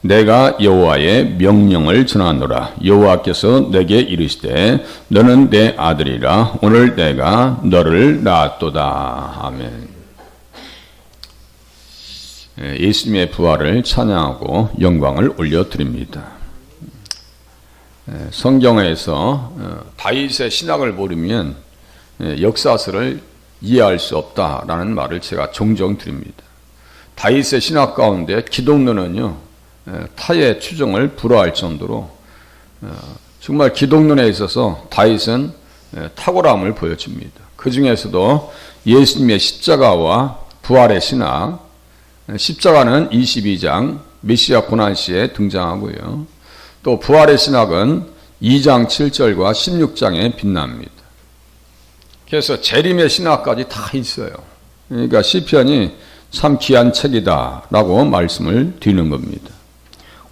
내가 여호와의 명령을 전하노라. 여호와께서 내게 이르시되 너는 내 아들이라. 오늘 내가 너를 낳았도다. 아멘. 예수님의 부활을 찬양하고 영광을 올려드립니다. 성경에서 다윗의 신학을 모르면 역사서를 이해할 수 없다라는 말을 제가 종종 드립니다. 다윗의 신학 가운데 기독론은요, 타의 추종을 불허할 정도로 정말 기독론에 있어서 다윗은 탁월함을 보여줍니다. 그 중에서도 예수님의 십자가와 부활의 신학, 십자가는 22장 메시아 고난시에 등장하고요. 또 부활의 신학은 2장 7절과 16장에 빛납니다. 그래서 재림의 신학까지 다 있어요. 그러니까 시편이 참 귀한 책이다 라고 말씀을 드리는 겁니다.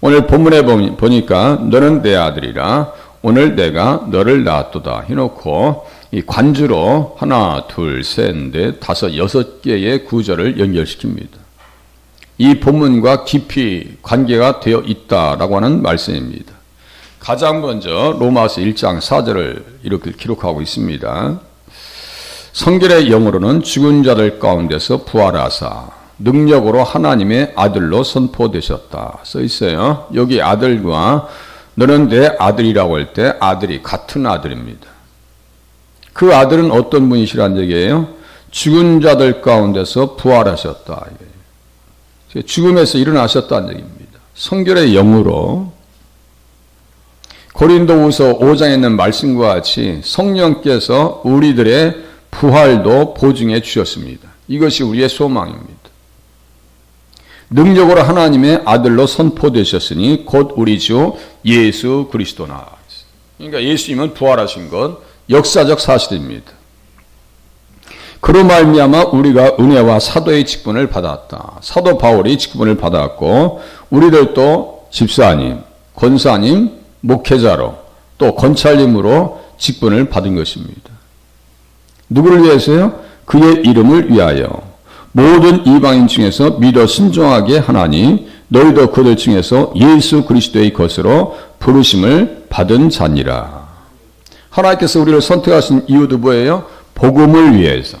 오늘 본문에 보니까 너는 내 아들이라. 오늘 내가 너를 낳았도다 해놓고 이 관주로 하나, 둘, 셋, 넷, 다섯, 여섯 개의 구절을 연결시킵니다. 이 본문과 깊이 관계가 되어 있다라고 하는 말씀입니다. 가장 먼저 로마서 1장 4절을 이렇게 기록하고 있습니다. 성결의 영으로는 죽은 자들 가운데서 부활하사 능력으로 하나님의 아들로 선포되셨다 써 있어요. 여기 아들과 너는 내 아들이라고 할 때 아들이 같은 아들입니다. 그 아들은 어떤 분이시란 얘기예요? 죽은 자들 가운데서 부활하셨다. 죽음에서 일어나셨다는 얘기입니다. 성결의 영으로 고린도후서 5장에 있는 말씀과 같이 성령께서 우리들의 부활도 보증해 주셨습니다. 이것이 우리의 소망입니다. 능력으로 하나님의 아들로 선포되셨으니 곧 우리 주 예수 그리스도나. 그러니까 예수님은 부활하신 것 역사적 사실입니다. 그로 말미암아 우리가 은혜와 사도의 직분을 받았다. 사도 바울이 직분을 받았고 우리들도 집사님, 권사님, 목회자로 또 권찰님으로 직분을 받은 것입니다. 누구를 위해서요? 그의 이름을 위하여 모든 이방인 중에서 믿어 순종하게 하나니 너희도 그들 중에서 예수 그리스도의 것으로 부르심을 받은 자니라. 하나님께서 우리를 선택하신 이유도 뭐예요? 복음을 위해서.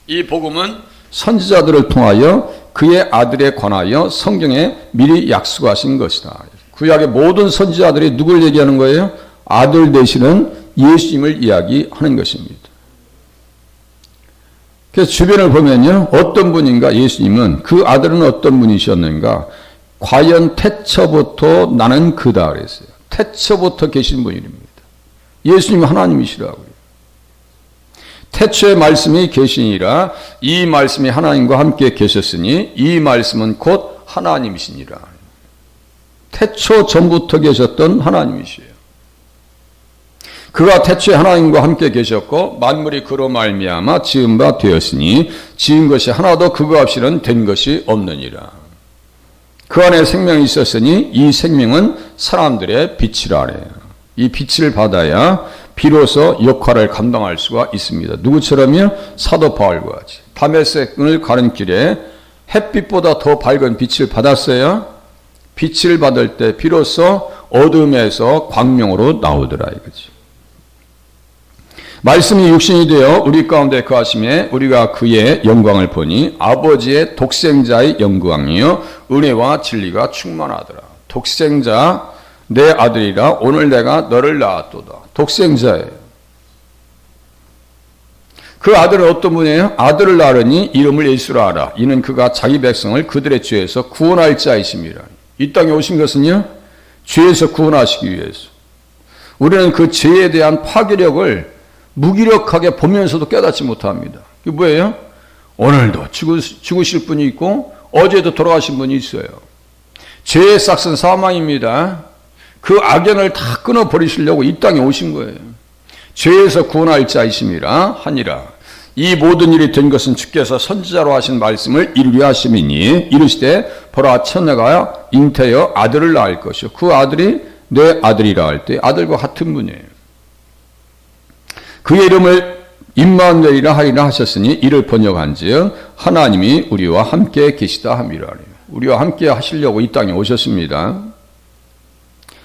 이 복음은 선지자들을 통하여 그의 아들에 관하여 성경에 미리 약속하신 것이다. 구약의 모든 선지자들이 누굴 얘기하는 거예요? 아들 되시는 예수님을 이야기하는 것입니다. 그래서 주변을 보면요, 어떤 분인가 예수님은 그 아들은 어떤 분이셨는가? 과연 태초부터 나는 그다 그랬어요. 태초부터 계신 분입니다. 예수님은 하나님이시라고요. 태초의 말씀이 계시니라. 이 말씀이 하나님과 함께 계셨으니 이 말씀은 곧 하나님이시니라. 태초 전부터 계셨던 하나님이시에요. 그가 태초에 하나님과 함께 계셨고 만물이 그로 말미암아 지은 바 되었으니 지은 것이 하나도 그가 없이는 된 것이 없느니라. 그 안에 생명이 있었으니 이 생명은 사람들의 빛이라 그래요. 이 빛을 받아야 비로소 역할을 감당할 수가 있습니다. 누구처럼요? 사도 바울과 같이 다메섹을 가는 길에 햇빛보다 더 밝은 빛을 받았어요. 빛을 받을 때 비로소 어둠에서 광명으로 나오더라 이거지. 말씀이 육신이 되어 우리 가운데 거하심에 우리가 그의 영광을 보니 아버지의 독생자의 영광이요 은혜와 진리가 충만하더라. 독생자 내 아들이라. 오늘 내가 너를 낳았도다. 독생자예요. 그 아들은 어떤 분이에요? 아들을 낳으니 이름을 예수라 하라. 이는 그가 자기 백성을 그들의 죄에서 구원할 자이심이라. 이 땅에 오신 것은요, 죄에서 구원하시기 위해서. 우리는 그 죄에 대한 파괴력을 무기력하게 보면서도 깨닫지 못합니다. 이게 뭐예요? 오늘도 죽으실 분이 있고 어제도 돌아가신 분이 있어요. 죄의 싹은 사망입니다. 그 악연을 다 끊어버리시려고 이 땅에 오신 거예요. 죄에서 구원할 자이심이라 하니라. 이 모든 일이 된 것은 주께서 선지자로 하신 말씀을 이루려 하심이니 이르시되 보라 처녀가 잉태하여 아들을 낳을 것이요 그 아들이 내 아들이라 할 때 아들과 같은 분이에요. 그의 이름을 임마누엘이라 하리라 하셨으니 이를 번역한즉 하나님이 우리와 함께 계시다 함이라. 우리와 함께 하시려고 이 땅에 오셨습니다.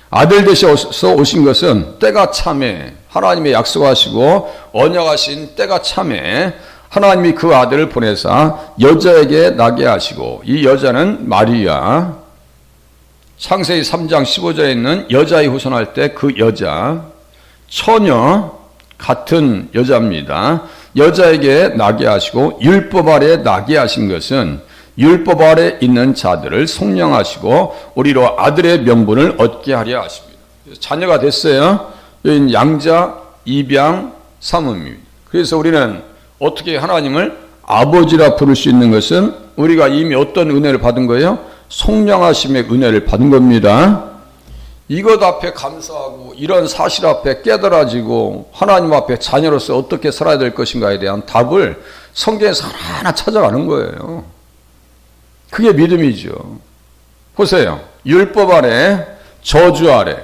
아들 되셔서 오신 것은 때가 참에 하나님의 약속하시고 언약하신 때가 참에 하나님이 그 아들을 보내사 여자에게 나게 하시고, 이 여자는 마리아, 창세기 3장 15절에 있는 여자의 후손할 때 그 여자, 처녀 같은 여자입니다. 여자에게 나게 하시고, 율법 아래 나게 하신 것은 율법 아래 있는 자들을 속량하시고 우리로 아들의 명분을 얻게 하려 하십니다. 자녀가 됐어요. 여긴 양자, 입양, 삼음입니다. 그래서 우리는 어떻게 하나님을 아버지라 부를 수 있는 것은 우리가 이미 어떤 은혜를 받은 거예요? 속량하심의 은혜를 받은 겁니다. 이것 앞에 감사하고 이런 사실 앞에 깨달아지고 하나님 앞에 자녀로서 어떻게 살아야 될 것인가에 대한 답을 성경에서 하나하나 찾아가는 거예요. 그게 믿음이죠. 보세요. 율법 아래, 저주 아래.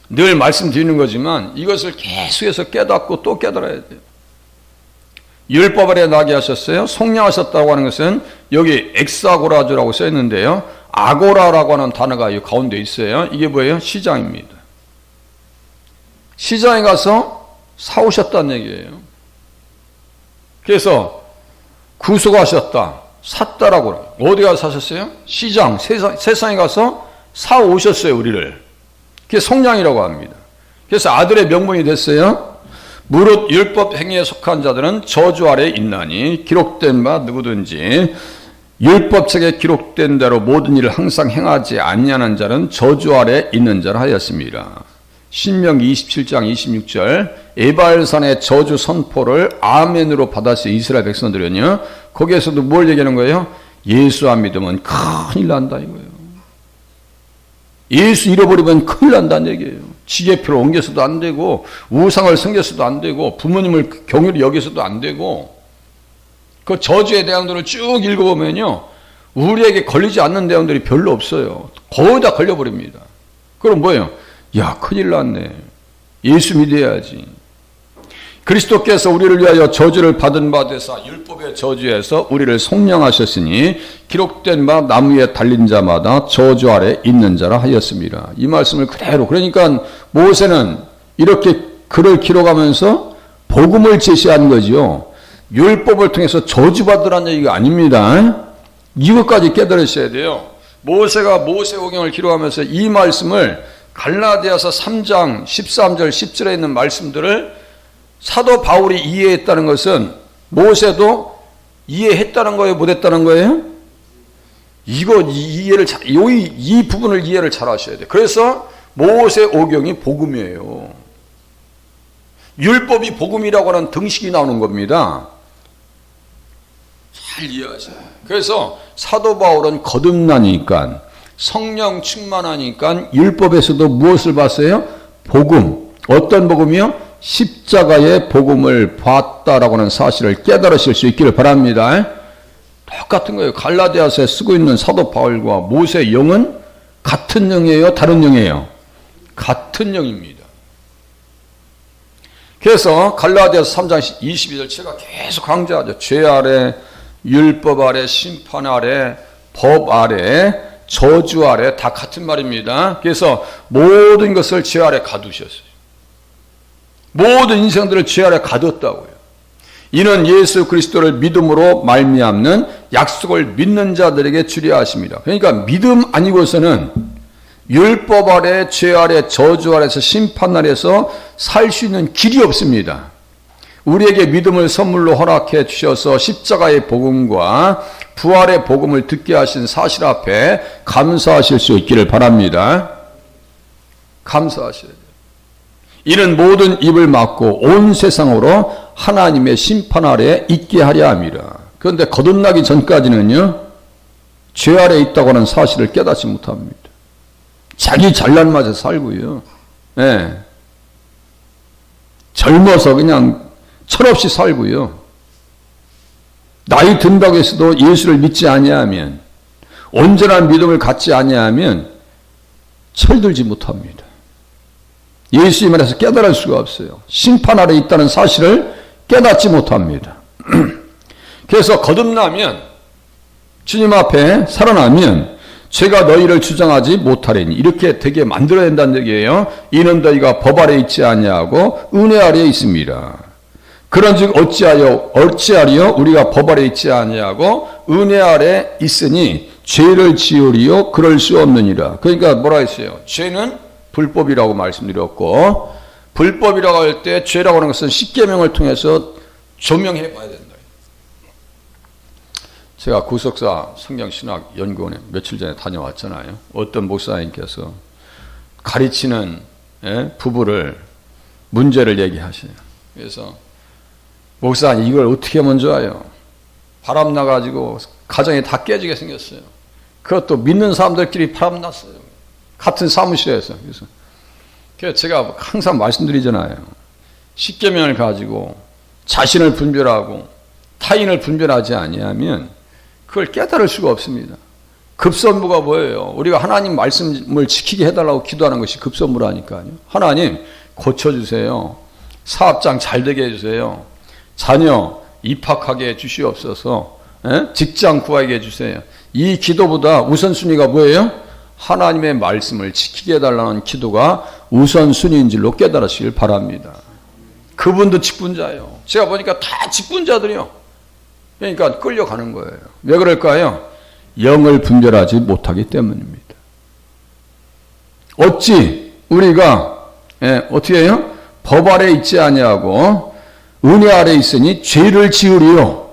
늘 말씀드리는 거지만 이것을 계속해서 깨닫고 또 깨달아야 돼요. 율법 아래 나게 하셨어요. 속량하셨다고 하는 것은 여기 엑사고라주라고 써 있는데요. 아고라라고 하는 단어가 이 가운데 있어요. 이게 뭐예요? 시장입니다. 시장에 가서 사오셨다는 얘기예요. 그래서 구속하셨다, 샀다라고. 어디 가서 사셨어요? 시장, 세상에 가서 사오셨어요, 우리를. 그게 속량이라고 합니다. 그래서 아들의 명분이 됐어요. 무릇 율법 행위에 속한 자들은 저주 아래 있나니 기록된 바 누구든지 율법책에 기록된 대로 모든 일을 항상 행하지 아니하는 자는 저주 아래 있는 자라 하였습니다. 신명기 27장 26절 에발산의 저주 선포를 아멘으로 받았어요. 이스라엘 백성들은요. 거기에서도 뭘 얘기하는 거예요? 예수 안 믿으면 큰일 난다 이거예요. 예수 잃어버리면 큰일 난다는 얘기예요. 지게표를 옮겨서도 안 되고 우상을 섬겨서도 안 되고 부모님을 경휼히 여기서도 안 되고, 그 저주의 내용들을 쭉 읽어보면요, 우리에게 걸리지 않는 내용들이 별로 없어요. 거의 다 걸려버립니다. 그럼 뭐예요? 야, 큰일 났네. 예수 믿어야지. 그리스도께서 우리를 위하여 저주를 받은 바 되사 율법의 저주에서 우리를 속량하셨으니 기록된 바 나무 위에 달린 자마다 저주 아래 있는 자라 하였습니다. 이 말씀을 그대로, 그러니까 모세는 이렇게 글을 기록하면서 복음을 제시한 거지요. 율법을 통해서 저주받으라는 얘기가 아닙니다. 이것까지 깨달으셔야 돼요. 모세가 모세오경을 기록하면서 이 말씀을 갈라디아서 3장 13절 10절에 있는 말씀들을 사도 바울이 이해했다는 것은 모세도 이해했다는 거예요? 못했다는 거예요? 이 부분을 이해를 잘 하셔야 돼요. 그래서 모세오경이 복음이에요. 율법이 복음이라고 하는 등식이 나오는 겁니다. 잘 이해하세요. 그래서 사도 바울은 거듭나니까, 성령 충만하니까 율법에서도 무엇을 봤어요? 복음. 어떤 복음이요? 십자가의 복음을 봤다라고 하는 사실을 깨달으실 수 있기를 바랍니다. 똑같은 거예요. 갈라디아서에 쓰고 있는 사도 바울과 모세의 영은 같은 영이에요? 다른 영이에요? 같은 영입니다. 그래서 갈라디아서 3장 22절 제가 계속 강조하죠. 죄 아래, 율법 아래, 심판 아래, 법 아래, 저주 아래, 다 같은 말입니다. 그래서 모든 것을 죄 아래 가두셨어요. 모든 인생들을 죄 아래 가뒀다고요. 이는 예수 그리스도를 믿음으로 말미암는 약속을 믿는 자들에게 주려 하십니다. 그러니까 믿음 아니고서는 율법 아래, 죄 아래, 저주 아래서 심판 아래서 살 수 있는 길이 없습니다. 우리에게 믿음을 선물로 허락해 주셔서 십자가의 복음과 부활의 복음을 듣게 하신 사실 앞에 감사하실 수 있기를 바랍니다. 감사하셔야 돼요. 이는 모든 입을 막고 온 세상으로 하나님의 심판 아래 있게 하려 함이라. 그런데 거듭나기 전까지는요, 죄 아래 있다고 하는 사실을 깨닫지 못합니다. 자기 잘난 맛에 살고요. 네. 젊어서 그냥 철없이 살고요. 나이 든다고 해서도 예수를 믿지 아니하면, 온전한 믿음을 갖지 아니하면 철들지 못합니다. 예수님 안에서 깨달을 수가 없어요. 심판 아래 있다는 사실을 깨닫지 못합니다. 그래서 거듭나면 주님 앞에 살아나면 죄가 너희를 주장하지 못하리니 이렇게 되게 만들어야 된다는 얘기예요. 이는 너희가 법 아래 있지 아니하고 은혜 아래에 있습니다. 그런즉 어찌하리요 우리가 법 아래 있지 아니하고 은혜 아래 있으니 죄를 지으리요 그럴 수 없느니라. 그러니까 뭐라 했어요? 죄는 불법이라고 말씀드렸고, 불법이라고 할 때 죄라고 하는 것은 십계명을 통해서 조명해 봐야 된다. 제가 구석사 성경신학 연구원에 며칠 전에 다녀왔잖아요. 어떤 목사님께서 가르치는 부부를 문제를 얘기하시네요. 그래서 목사님 이걸 어떻게 하면 좋아요? 바람 나가지고 가정이 다 깨지게 생겼어요. 그것도 믿는 사람들끼리 바람 났어요. 같은 사무실에서. 그래서 제가 항상 말씀드리잖아요. 십계명을 가지고 자신을 분별하고 타인을 분별하지 아니하면 그걸 깨달을 수가 없습니다. 급선무가 뭐예요? 우리가 하나님 말씀을 지키게 해달라고 기도하는 것이 급선무라니까요. 하나님 고쳐주세요. 사업장 잘 되게 해주세요. 자녀 입학하게 해주시옵소서. 직장 구하게 해주세요. 이 기도보다 우선순위가 뭐예요? 하나님의 말씀을 지키게 해달라는 기도가 우선순위인 줄로 깨달으시길 바랍니다. 그분도 직분자예요. 제가 보니까 다 직분자들이요. 그러니까 끌려가는 거예요. 왜 그럴까요? 영을 분별하지 못하기 때문입니다. 어찌 우리가 어떻게 해요? 법 아래 있지 아니하고 은혜 아래 있으니 죄를 지으리요.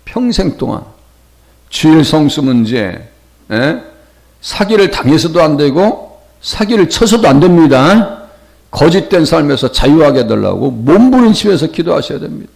평생 동안 주일 성수 문제, 사기를 당해서도 안 되고 사기를 쳐서도 안 됩니다. 거짓된 삶에서 자유하게 해달라고 몸부림치면서 기도하셔야 됩니다.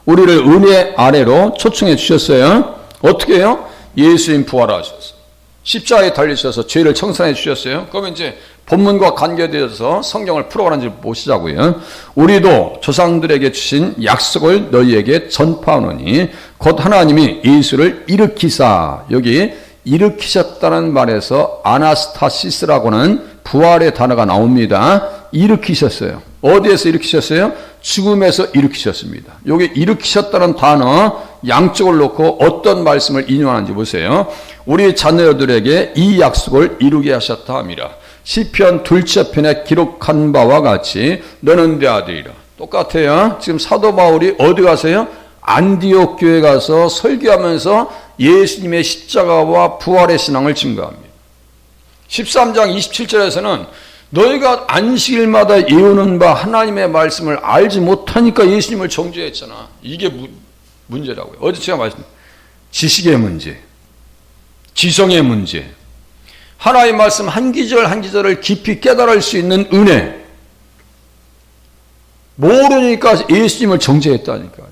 우리를 은혜 아래로 초청해 주셨어요. 어떻게 해요? 예수님 부활하셔서 십자가에 달리셔서 죄를 청산해 주셨어요. 그러면 이제 본문과 관계되어서 성경을 풀어가는지 보시자고요. 우리도 조상들에게 주신 약속을 너희에게 전파하노니 곧 하나님이 예수를 일으키사, 여기 일으키셨다는 말에서 아나스타시스라고는 부활의 단어가 나옵니다. 일으키셨어요. 어디에서 일으키셨어요? 죽음에서 일으키셨습니다. 여기 일으키셨다는 단어 양쪽을 놓고 어떤 말씀을 인용하는지 보세요. 우리 자녀들에게 이 약속을 이루게 하셨다 함이라. 시편 둘째 편에 기록한 바와 같이 너는 내 아들이라. 똑같아요. 지금 사도 바울이 어디 가세요? 안디옥 교회 가서 설교하면서 예수님의 십자가와 부활의 신앙을 증거합니다. 13장 27절에서는 너희가 안식일마다 외우는 바 하나님의 말씀을 알지 못하니까 예수님을 정죄했잖아. 이게 문제라고요. 어제 제가 말씀드렸어요. 지식의 문제, 지성의 문제, 하나님의 말씀 한 기절 한 기절을 깊이 깨달을 수 있는 은혜. 모르니까 예수님을 정죄했다니까요.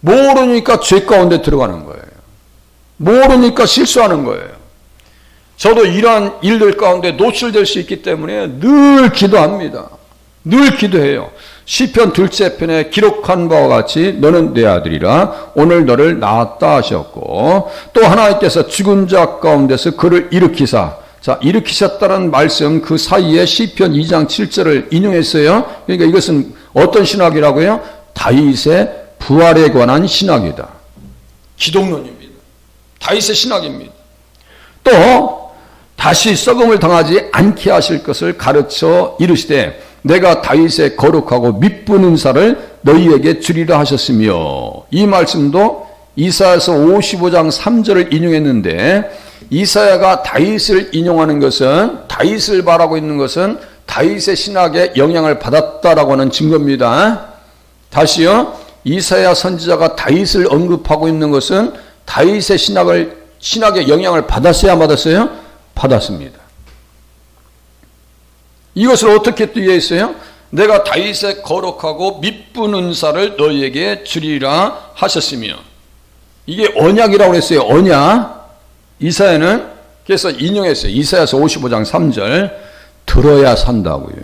모르니까 죄 가운데 들어가는 거예요. 모르니까 실수하는 거예요. 저도 이러한 일들 가운데 노출될 수 있기 때문에 늘 기도합니다. 늘 기도해요. 시편 둘째 편에 기록한 바와 같이 너는 내 아들이라 오늘 너를 낳았다 하셨고, 또 하나님께서 죽은 자 가운데서 그를 일으키사, 자, 일으키셨다는 말씀 그 사이에 시편 2장 7절을 인용했어요. 그러니까 이것은 어떤 신학이라고요? 다윗의 부활에 관한 신학이다. 기독론입니다. 다윗의 신학입니다. 또 다시 썩음을 당하지 않게 하실 것을 가르쳐 이르시되 내가 다윗의 거룩하고 미쁜 은사를 너희에게 주리라 하셨으며, 이 말씀도 이사야서 55장 3절을 인용했는데, 이사야가 다윗을 인용하는 것은, 다윗을 말하고 있는 것은 다윗의 신학에 영향을 받았다라고 하는 증거입니다. 다시요, 이사야 선지자가 다윗을 언급하고 있는 것은 다윗의 신학에 영향을 받았어야 안 받았어요? 받았습니다. 이것을 어떻게 또 이해했어요? 내가 다윗의 거룩하고 미쁜 은사를 너희에게 주리라 하셨으며, 이게 언약이라고 했어요. 언약. 이사야는 그래서 인용했어요. 이사야서 55장 3절. 들어야 산다고요.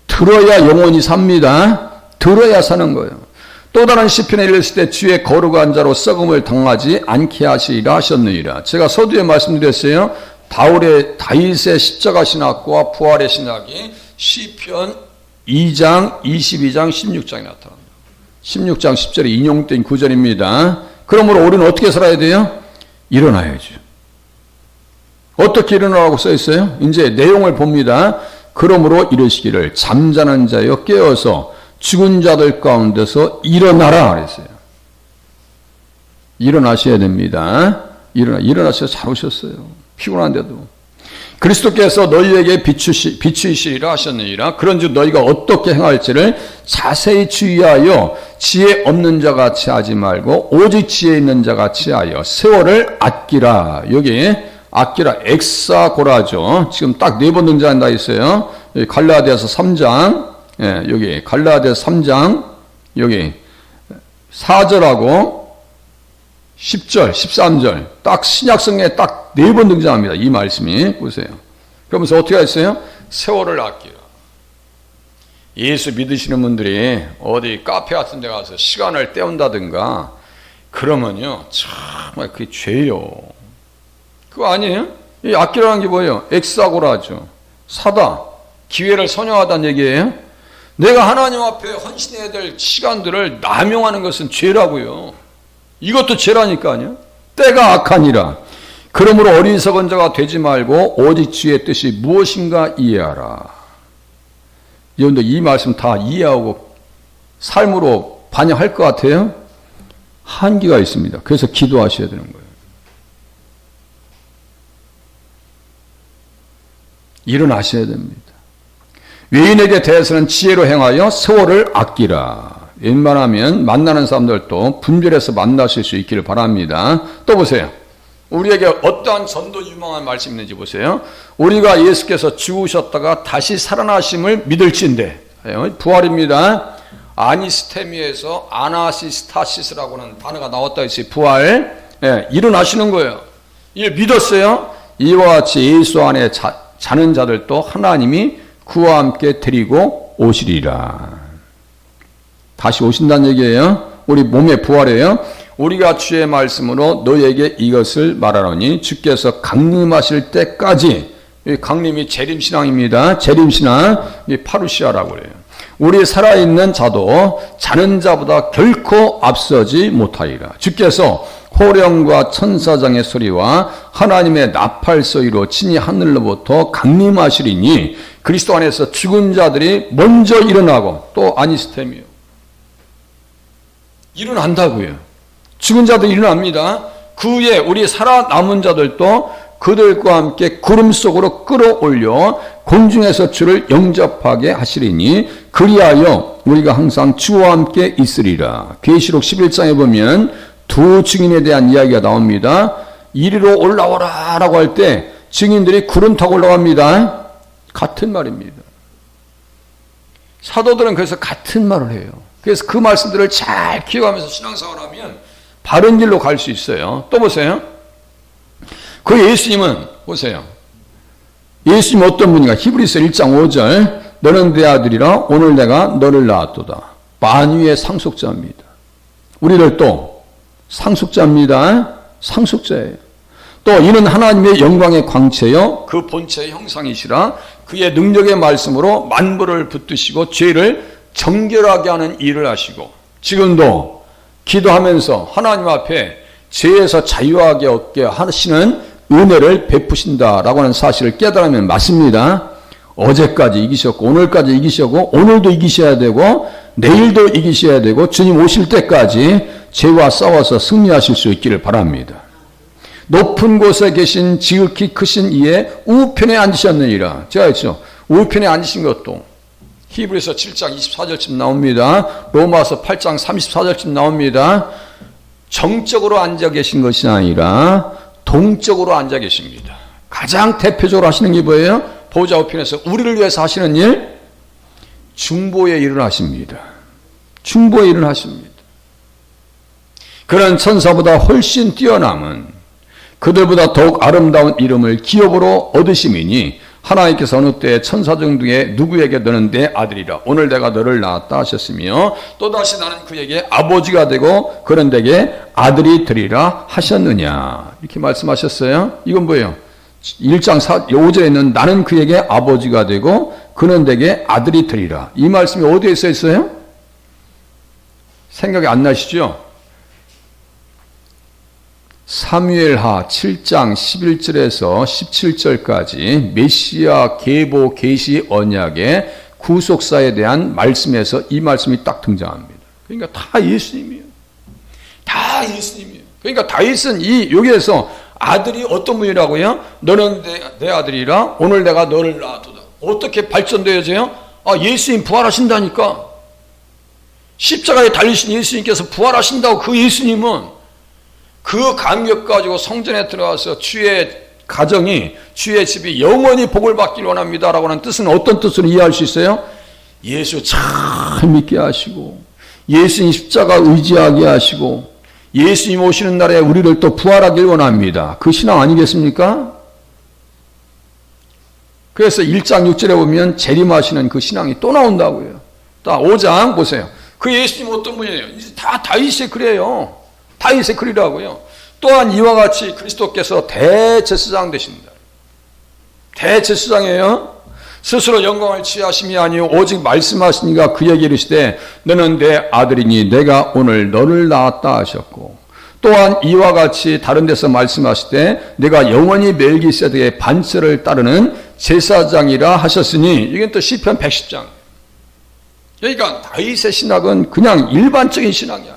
들어야 영원히 삽니다. 들어야 사는 거예요. 또 다른 시편에 이르실 때 주의 거룩한 자로 썩음을 당하지 않게 하시리라 하셨느니라. 제가 서두에 말씀드렸어요. 다윗의 십자가 신학과 부활의 신학이 시편 2장, 22장, 16장에 나타납니다. 16장 10절에 인용된 구절입니다. 그러므로 우리는 어떻게 살아야 돼요? 일어나야죠. 어떻게 일어나라고 써 있어요? 이제 내용을 봅니다. 그러므로 이르시기를 잠자는 자여 깨어서 죽은 자들 가운데서 일어나라 그랬어요. 일어나셔야 됩니다. 일어나셔서 잘 오셨어요. 피곤한데도. 그리스도께서 너희에게 비추이시리라 하셨느니라. 그런즉 너희가 어떻게 행할지를 자세히 주의하여 지혜 없는 자 같이 하지 말고 오직 지혜 있는 자 같이 하여 세월을 아끼라. 여기 아끼라 엑사고라죠. 지금 딱 4번 등장한다 있어요. 여기 갈라디아서 3장, 여기 갈라디아서 3장, 여기 4절하고 10절, 13절, 딱 신약성경에 딱 4번 등장합니다. 이 말씀이 보세요. 그러면서 어떻게 했어요? 세월을 아끼라. 예수 믿으시는 분들이 어디 카페 같은 데 가서 시간을 때운다든가 그러면요, 정말 그게 죄요. 그거 아니에요? 이 아끼라는 게 뭐예요? 엑사고라죠. 사다, 기회를 선영하다는 얘기예요. 내가 하나님 앞에 헌신해야 될 시간들을 남용하는 것은 죄라고요. 이것도 죄라니까요. 때가 악하니라. 그러므로 어리석은 자가 되지 말고 오직 주의 뜻이 무엇인가 이해하라. 여러분들 이 말씀 다 이해하고 삶으로 반영할 것 같아요? 한계가 있습니다. 그래서 기도하셔야 되는 거예요. 일어나셔야 됩니다. 외인에게 대해서는 지혜로 행하여 세월을 아끼라. 웬만하면 만나는 사람들도 분별해서 만나실 수 있기를 바랍니다. 또 보세요. 우리에게 어떠한 전도 유망한 말씀이 있는지 보세요. 우리가 예수께서 죽으셨다가 다시 살아나심을 믿을진대. 부활입니다. 아니스테미에서 아나시스타시스라고 하는 단어가 나왔다 했어요. 부활. 일어나시는 거예요. 이걸 믿었어요. 이와 같이 예수 안에 자는 자들도 하나님이 그와 함께 데리고 오시리라. 다시 오신다는 얘기예요. 우리 몸의 부활이에요. 우리가 주의 말씀으로 너에게 이것을 말하노니 주께서 강림하실 때까지, 강림이 재림신앙입니다. 재림신앙, 파루시아라고 그래요. 우리 살아있는 자도 자는 자보다 결코 앞서지 못하리라. 주께서 호령과 천사장의 소리와 하나님의 나팔 소리로 친히 하늘로부터 강림하시리니 그리스도 안에서 죽은 자들이 먼저 일어나고, 또 아니스템이요, 일어난다고요. 죽은 자도 일어납니다. 그 후에 우리 살아남은 자들도 그들과 함께 구름 속으로 끌어올려 공중에서 주를 영접하게 하시리니 그리하여 우리가 항상 주와 함께 있으리라. 계시록 11장에 보면 두 증인에 대한 이야기가 나옵니다. 이리로 올라오라 라고 할 때 증인들이 구름 타고 올라갑니다. 같은 말입니다. 사도들은 그래서 같은 말을 해요. 그래서 그 말씀들을 잘 기억하면서 신앙생활을 하면 바른 길로 갈 수 있어요. 또 보세요. 그 예수님은 보세요. 예수님 어떤 분인가? 히브리서 1장 5절 너는 내 아들이라 오늘 내가 너를 낳았도다. 만유의 상속자입니다. 우리들도 상속자입니다. 상속자예요. 또 이는 하나님의 영광의 광채요 그 본체의 형상이시라. 그의 능력의 말씀으로 만물을 붙드시고 죄를 정결하게 하는 일을 하시고 지금도 기도하면서 하나님 앞에 죄에서 자유하게 얻게 하시는 은혜를 베푸신다라고 하는 사실을 깨달으면 맞습니다. 어제까지 이기셨고 오늘까지 이기셨고 오늘도 이기셔야 되고 내일도 이기셔야 되고 주님 오실 때까지 죄와 싸워서 승리하실 수 있기를 바랍니다. 높은 곳에 계신 지극히 크신 이의 우편에 앉으셨느니라. 제가 했죠. 우편에 앉으신 것도 히브리서 7장 24절쯤 나옵니다. 로마서 8장 34절쯤 나옵니다. 정적으로 앉아 계신 것이 아니라 동적으로 앉아 계십니다. 가장 대표적으로 하시는 게 뭐예요? 보좌 우편에서 우리를 위해서 하시는 일, 중보의 일을 하십니다. 중보의 일을 하십니다. 그런 천사보다 훨씬 뛰어남은 그들보다 더욱 아름다운 이름을 기업으로 얻으심이니 하나님께서 어느 때에 천사중 중에 누구에게 너는 내 아들이라 오늘 내가 너를 낳았다 하셨으며 또다시 나는 그에게 아버지가 되고 그런 데게 아들이 되리라 하셨느냐 이렇게 말씀하셨어요. 이건 뭐예요? 1장 5절에 있는 나는 그에게 아버지가 되고 그는 데게 아들이 되리라. 이 말씀이 어디에 써 있어요? 생각이 안 나시죠? 사무엘하 7장 11절에서 17절까지 메시아 계보 계시 언약의 구속사에 대한 말씀에서 이 말씀이 딱 등장합니다. 그러니까 다 예수님이에요. 다 예수님이에요. 그러니까 다윗은 여기에서 아들이 어떤 분이라고요? 너는 내 아들이라 오늘 내가 너를 낳았도다. 어떻게 발전되어져요? 예수님 부활하신다니까. 십자가에 달리신 예수님께서 부활하신다고. 그 예수님은 그 감격 가지고 성전에 들어가서 주의 가정이, 주의 집이 영원히 복을 받기를 원합니다 라고 하는 뜻은 어떤 뜻으로 이해할 수 있어요? 예수 잘 믿게 하시고, 예수님 십자가 의지하게 하시고, 예수님 오시는 날에 우리를 또 부활하길 원합니다. 그 신앙 아니겠습니까? 그래서 1장 6절에 보면 재림하시는 그 신앙이 또 나온다고요. 딱 5장 보세요. 그 예수님 어떤 분이에요? 다 다윗의 글이에요. 다윗의 글이라고요. 또한 이와 같이 그리스도께서 대제사장 되신다. 대제사장이에요. 스스로 영광을 취하심이 아니요 오직 말씀하시니가 그에게 이르시되 너는 내 아들이니 내가 오늘 너를 낳았다 하셨고, 또한 이와 같이 다른 데서 말씀하시되 내가 영원히 멜기세덱의 반세를 따르는 제사장이라 하셨으니, 이건 또 시편 110장. 그러니까 다윗의 신학은 그냥 일반적인 신학이 아니에요.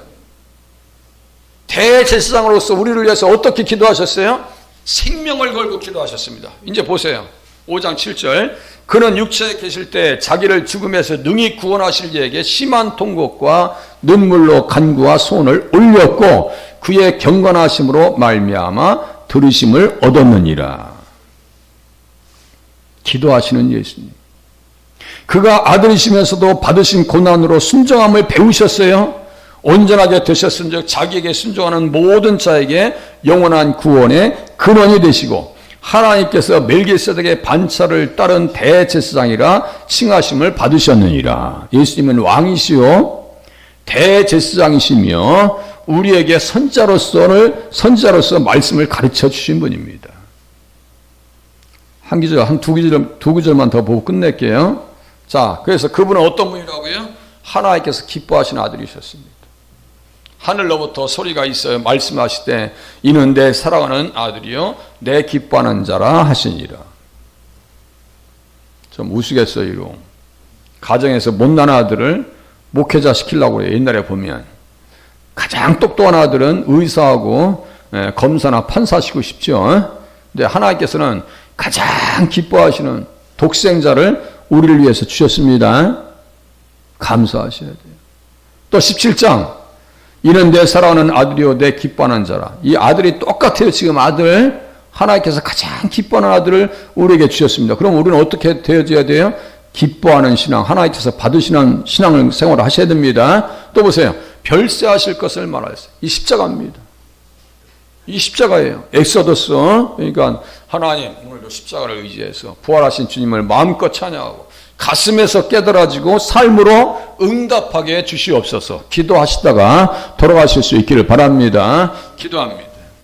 대제사장으로서 우리를 위해서 어떻게 기도하셨어요? 생명을 걸고 기도하셨습니다. 이제 보세요. 5장 7절. 그는 육체에 계실 때 자기를 죽음에서 능히 구원하실 이에게 심한 통곡과 눈물로 간구와 소원을 올렸고 그의 경건하심으로 말미암아 들으심을 얻었느니라. 기도하시는 예수님. 그가 아들이시면서도 받으신 고난으로 순종함을 배우셨어요. 온전하게 되셨은즉 자기에게 순종하는 모든 자에게 영원한 구원의 근원이 되시고, 하나님께서 멜기세덱의 반차를 따른 대제사장이라 칭하심을 받으셨느니라. 예수님은 왕이시요 대제사장이시며 우리에게 선지자로서 말씀을 가르쳐 주신 분입니다. 두 구절만 더 보고 끝낼게요. 자, 그래서 그분은 어떤 분이라고요? 하나님께서 기뻐하시는 아들이셨습니다. 하늘로부터 소리가 있어요. 말씀하시되 이는 내 사랑하는 아들이요 내 기뻐하는 자라 하시니라. 좀 우스갯소리로 이거. 가정에서 못난 아들을 목회자 시키려고 해요. 옛날에 보면 가장 똑똑한 아들은 의사하고 검사나 판사시키고 싶죠. 근데 하나님께서는 가장 기뻐하시는 독생자를 우리를 위해서 주셨습니다. 감사하셔야 돼요. 또 17장 이는 내 사랑하는 아들이요 내 기뻐하는 자라. 이 아들이 똑같아요. 지금 아들, 하나님께서 가장 기뻐하는 아들을 우리에게 주셨습니다. 그럼 우리는 어떻게 되어져야 돼요? 기뻐하는 신앙, 하나님께서 받으시는 신앙을 생활을 하셔야 됩니다. 또 보세요. 별세하실 것을 말하였어요. 이 십자가입니다. 이 십자가예요. 엑소더스. 그러니까 하나님 오늘도 십자가를 의지해서 부활하신 주님을 마음껏 찬양하고 가슴에서 깨달아지고 삶으로 응답하게 주시옵소서. 기도하시다가 돌아가실 수 있기를 바랍니다. 기도합니다.